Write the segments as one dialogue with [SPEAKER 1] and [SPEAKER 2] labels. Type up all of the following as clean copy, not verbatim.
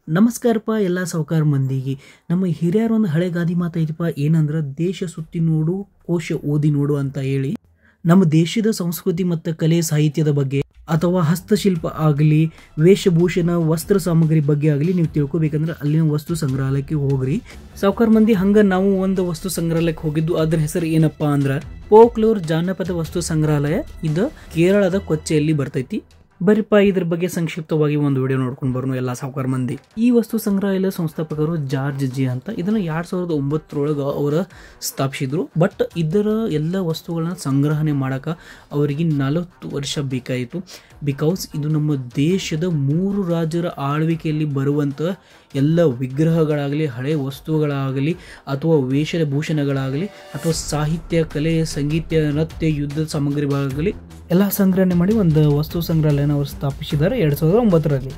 [SPEAKER 1] ನಮಸ್ಕಾರಪ್ಪ ಎಲ್ಲ ಸಾವುಕಾರ ಮಂದಿಗೆ. ನಮ್ಮ ಹಿರಿಯರ ಒಂದು ಹಳೆ ಗಾದಿ ಮಾತೈತಿಪ್ಪ, ಏನಂದ್ರೆ ದೇಶ ಸುತ್ತಿ ನೋಡು ಕೋಶ ಓದಿ ನೋಡು ಅಂತ ಹೇಳಿ. ನಮ್ಮ ದೇಶದ ಸಂಸ್ಕೃತಿ ಮತ್ತು ಕಲೆ ಸಾಹಿತ್ಯದ ಬಗ್ಗೆ ಅಥವಾ ಹಸ್ತಶಿಲ್ಪ ಆಗಲಿ, ವೇಷಭೂಷಣ ವಸ್ತ್ರ ಸಾಮಗ್ರಿ ಬಗ್ಗೆ ಆಗಲಿ ನೀವು ತಿಳ್ಕೊಬೇಕಂದ್ರೆ ಅಲ್ಲಿನ ವಸ್ತು ಸಂಗ್ರಹಾಲಯಕ್ಕೆ ಹೋಗ್ರಿ ಸಾವುಕಾರ ಮಂದಿ. ಹಂಗೆ ನಾವು ಒಂದು ವಸ್ತು ಸಂಗ್ರಹಾಲಯಕ್ಕೆ ಹೋಗಿದ್ದು. ಅದ್ರ ಹೆಸರು ಏನಪ್ಪಾ ಅಂದ್ರೆ ಫೋಕ್ಲೋರ್ ಜಾನಪದ ವಸ್ತು ಸಂಗ್ರಹಾಲಯ. ಇದು ಕೇರಳದ ಕೊಚ್ಚೆಯಲ್ಲಿ ಬರ್ತೈತಿ. ಬರಿಪ್ಪ ಇದ್ರ ಬಗ್ಗೆ ಸಂಕ್ಷಿಪ್ತವಾಗಿ ಒಂದು ವಿಡಿಯೋ ನೋಡ್ಕೊಂಡು ಬರೋಣ ಎಲ್ಲ ಸಾವುಕಾರ ಮಂದಿ. ಈ ವಸ್ತು ಸಂಗ್ರಹಾಲಯ ಸಂಸ್ಥಾಪಕರು ಜಾರ್ಜ್ ಜಿ ಅಂತ. ಇದನ್ನ 2009 ಅವರ ಸ್ಥಾಪಿಸಿದ್ರು. ಬಟ್ ಇದರ ಎಲ್ಲ ವಸ್ತುಗಳನ್ನ ಸಂಗ್ರಹಣೆ ಮಾಡಕ ಅವರಿಗೆ 40 ವರ್ಷ ಬೇಕಾಯಿತು. ಬಿಕಾಸ್ ಇದು ನಮ್ಮ ದೇಶದ 3 ರಾಜ್ಯರ ಆಳ್ವಿಕೆಯಲ್ಲಿ ಬರುವಂತ ಎಲ್ಲ ವಿಗ್ರಹಗಳಾಗಲಿ, ಹಳೆ ವಸ್ತುಗಳಾಗಲಿ, ಅಥವಾ ವೇಷಭೂಷಣಗಳಾಗಲಿ, ಅಥವಾ ಸಾಹಿತ್ಯ, ಕಲೆ, ಸಂಗೀತ, ನೃತ್ಯ, ಯುದ್ಧ ಸಾಮಗ್ರಿಗಳಾಗಲಿ ಎಲ್ಲ ಸಂಗ್ರಹಣೆ ಮಾಡಿ ಒಂದು ವಸ್ತು ಸಂಗ್ರಹಾಲಯನ ಅವರು ಸ್ಥಾಪಿಸಿದ್ದಾರೆ 2009ರಲ್ಲಿ.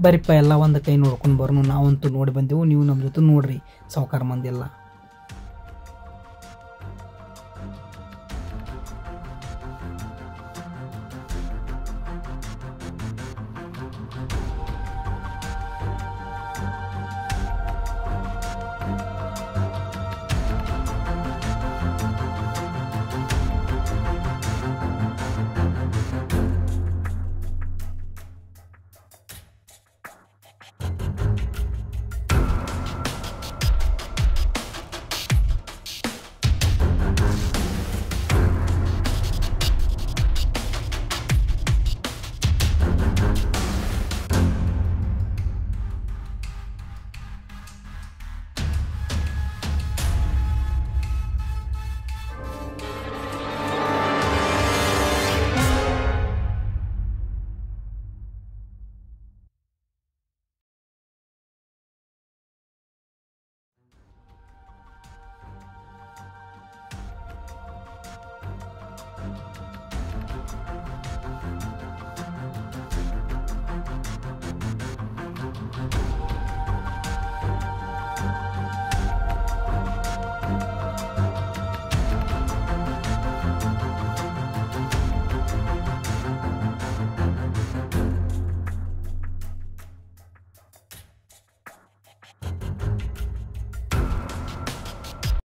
[SPEAKER 1] ಬರಿಪ್ಪ ಎಲ್ಲ ಒಂದು ಕೈ ನೋಡ್ಕೊಂಡು ಬರೋಣ. ನಾವಂತೂ ನೋಡಿ ಬಂದೆವು, ನೀವು ನಮ್ಮ ಜೊತೆ ನೋಡ್ರಿ ಸಾವುಕಾರ ಮಂದಿ ಎಲ್ಲ.